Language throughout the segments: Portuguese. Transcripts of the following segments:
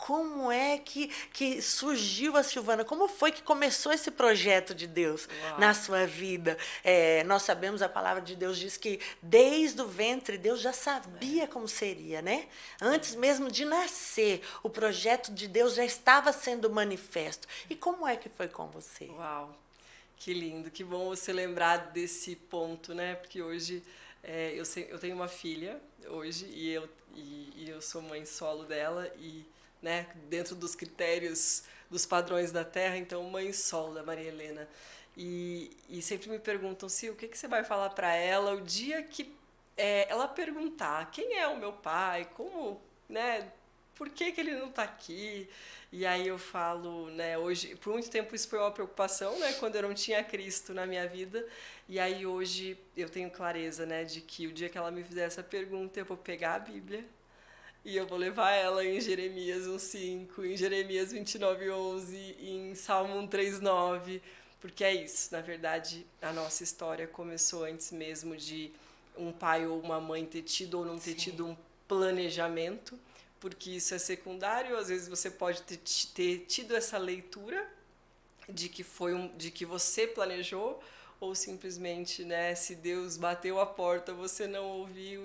como é que surgiu a Silvana? Como foi que começou esse projeto de Deus na sua vida? Nós sabemos, a palavra de Deus diz que desde o ventre Deus já sabia como seria, né? Antes mesmo de nascer, o projeto de Deus já estava sendo manifesto. E como é que foi com você? Uau, que lindo, que bom você lembrar desse ponto, né? Porque hoje eu tenho uma filha hoje e eu sou mãe solo dela e, né, dentro dos critérios, dos padrões da Terra, então mãe solo da Maria Helena. E sempre me perguntam, o que você vai falar para ela o dia que ela perguntar quem é o meu pai, como, né, por que ele não está aqui? E aí eu falo, né, hoje, por muito tempo isso foi uma preocupação, né, quando eu não tinha Cristo na minha vida. E aí hoje eu tenho clareza, né, de que o dia que ela me fizer essa pergunta, eu vou pegar a Bíblia e eu vou levar ela em Jeremias 1:5, em Jeremias 29:11, em Salmo 1:3-9, porque é isso, na verdade, a nossa história começou antes mesmo de um pai ou uma mãe ter tido ou não ter tido um planejamento, porque isso é secundário. Às vezes você pode ter tido essa leitura de que você planejou, ou simplesmente, né, se Deus bateu a porta, você não ouviu,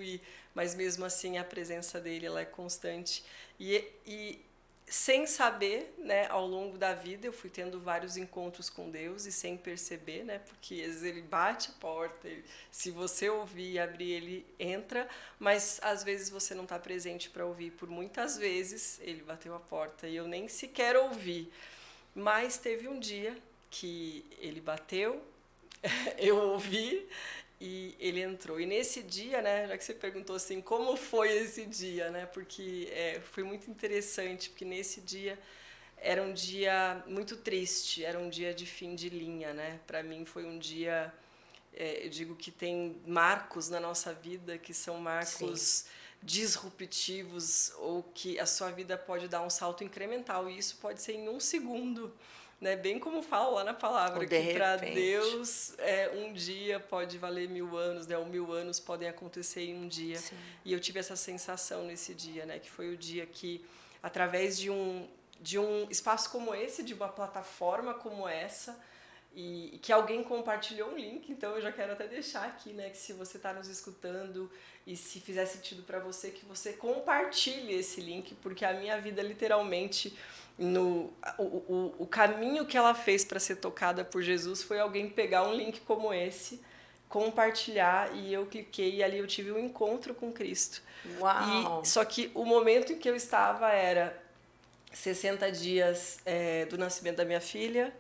mas mesmo assim a presença dele, ela é constante. E sem saber, né, ao longo da vida, eu fui tendo vários encontros com Deus e sem perceber, né, porque às vezes ele bate a porta, se você ouvir e abrir, ele entra, mas às vezes você não está presente para ouvir. Por muitas vezes ele bateu a porta e eu nem sequer ouvi. Mas teve um dia que ele bateu, eu ouvi e ele entrou. E nesse dia, né, já que você perguntou assim, como foi esse dia, né? Porque foi muito interessante, porque nesse dia era um dia muito triste, era um dia de fim de linha, né? Para mim foi um dia, eu digo que tem marcos na nossa vida que são marcos disruptivos, ou que a sua vida pode dar um salto incremental, e isso pode ser em um segundo, né? Bem como fala lá na palavra, Ou de que para repente. Deus um dia pode valer 1000 anos, né? Ou 1000 anos podem acontecer em um dia. Sim. E eu tive essa sensação nesse dia, né? Que foi o dia que, através de um espaço como esse, de uma plataforma como essa, e que alguém compartilhou um link. Então eu já quero até deixar aqui, né, que se você está nos escutando e se fizer sentido para você, que você compartilhe esse link, porque a minha vida literalmente, o caminho que ela fez para ser tocada por Jesus foi alguém pegar um link como esse, compartilhar, e eu cliquei e ali eu tive um encontro com Cristo. E Uau! só que o momento em que eu estava era 60 dias do nascimento da minha filha.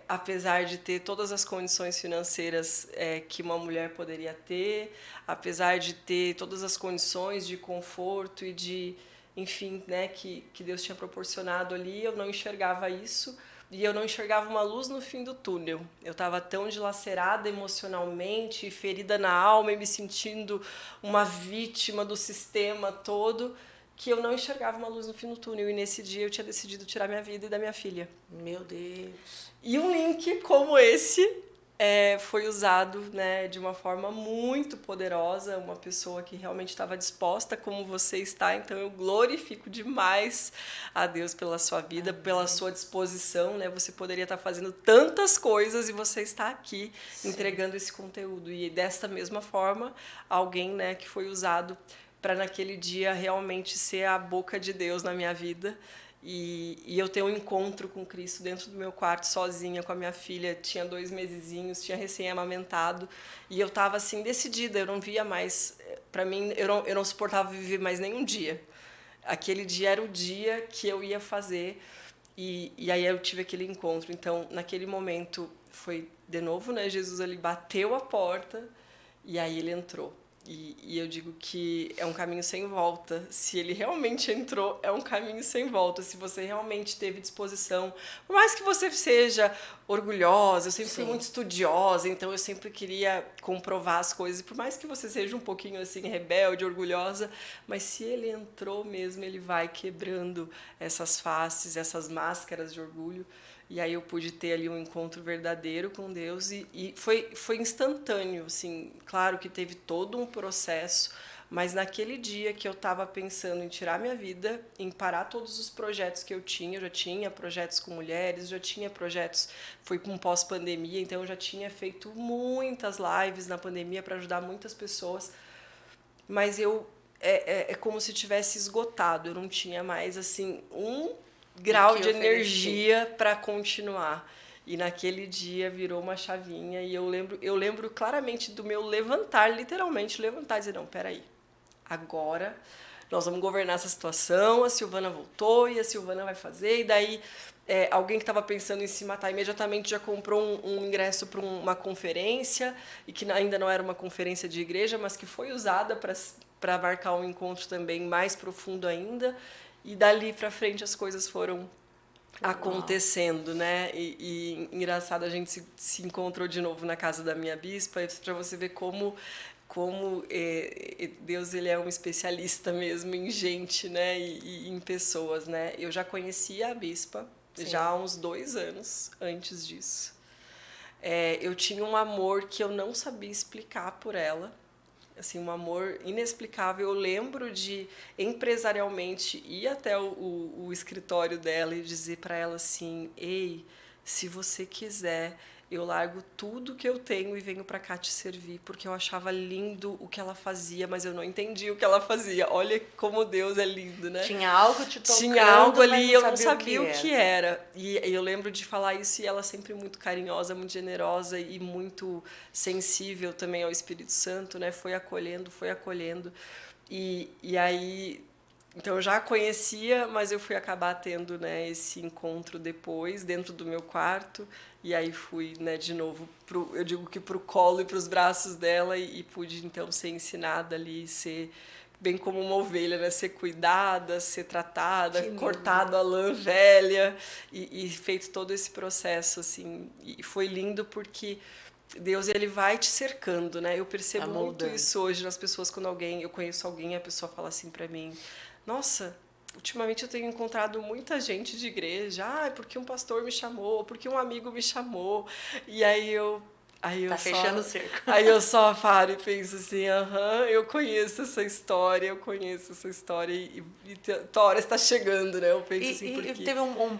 Apesar de ter todas as condições financeiras que uma mulher poderia ter, apesar de ter todas as condições de conforto e de, enfim, né, que Deus tinha proporcionado ali, eu não enxergava isso, e eu não enxergava uma luz no fim do túnel. Eu estava tão dilacerada emocionalmente, ferida na alma e me sentindo uma vítima do sistema todo, que eu não enxergava uma luz no fim do túnel. E nesse dia eu tinha decidido tirar minha vida e da minha filha. Meu Deus. E um link como esse foi usado, né, de uma forma muito poderosa, uma pessoa que realmente estava disposta como você está. Então eu glorifico demais a Deus pela sua vida, pela sua disposição, né? Você poderia estar fazendo tantas coisas e você está aqui entregando esse conteúdo. E desta mesma forma, alguém, né, que foi usado para naquele dia realmente ser a boca de Deus na minha vida. E eu ter um encontro com Cristo dentro do meu quarto, sozinha, com a minha filha. Tinha 2 mesezinhos, tinha recém-amamentado. E eu estava assim, decidida, eu não via mais. Para mim, eu não suportava viver mais nenhum dia. Aquele dia era o dia que eu ia fazer. E aí eu tive aquele encontro. Então, naquele momento, foi de novo, né? Jesus ali bateu a porta e aí ele entrou. E eu digo que é um caminho sem volta. Se ele realmente entrou, é um caminho sem volta. Se você realmente teve disposição, por mais que você seja orgulhosa, eu sempre fui muito estudiosa, então eu sempre queria comprovar as coisas. E por mais que você seja um pouquinho assim rebelde, orgulhosa, mas se ele entrou mesmo, ele vai quebrando essas faces, essas máscaras de orgulho. E aí eu pude ter ali um encontro verdadeiro com Deus, e foi instantâneo, assim. Claro que teve todo um processo, Mas naquele dia que eu estava pensando em tirar minha vida, em parar todos os projetos que eu já tinha projetos com mulheres, já tinha projetos, foi com pós-pandemia, então eu já tinha feito muitas lives na pandemia para ajudar muitas pessoas, mas é como se tivesse esgotado, eu não tinha mais assim um grau de energia para continuar. E naquele dia virou uma chavinha e eu lembro claramente do meu levantar, literalmente levantar e dizer, não, peraí, agora nós vamos governar essa situação, a Silvana voltou e a Silvana vai fazer, e daí alguém que estava pensando em se matar imediatamente já comprou um ingresso para uma conferência, e que ainda não era uma conferência de igreja, mas que foi usada para marcar um encontro também mais profundo ainda, e dali para frente as coisas foram acontecendo, né? E engraçado, a gente se encontrou de novo na casa da minha bispa, para você ver como Deus, ele é um especialista mesmo em gente, né? E em pessoas, né? Eu já conhecia a bispa já há uns 2 anos antes disso. Eu tinha um amor que eu não sabia explicar por ela, assim, um amor inexplicável. Eu lembro de, empresarialmente, ir até o escritório dela e dizer para ela assim, ei, se você quiser, eu largo tudo que eu tenho e venho para cá te servir, porque eu achava lindo o que ela fazia, mas eu não entendia o que ela fazia. Olha como Deus é lindo, né? Tinha algo te tocando, tinha algo ali e eu não sabia sabia o que era. E eu lembro de falar isso, e ela sempre muito carinhosa, muito generosa e muito sensível também ao Espírito Santo, né? Foi acolhendo. E aí... Então, eu já a conhecia, mas eu fui acabar tendo, né, esse encontro depois, dentro do meu quarto. E aí fui, né, de novo, eu digo que para o colo e para os braços dela, e pude, então, ser ensinada ali, ser bem como uma ovelha, né? Ser cuidada, ser tratada, cortado a lã velha, e feito todo esse processo, assim. E foi lindo porque... Deus, ele vai te cercando, né? Eu percebo muito isso hoje nas pessoas, quando eu conheço alguém, a pessoa fala assim para mim, nossa, ultimamente eu tenho encontrado muita gente de igreja, porque um pastor me chamou, porque um amigo me chamou, e fechando o cerco. Aí eu só paro e penso assim, eu conheço essa história, e tua hora está chegando, né? Eu penso assim, porque... Teve um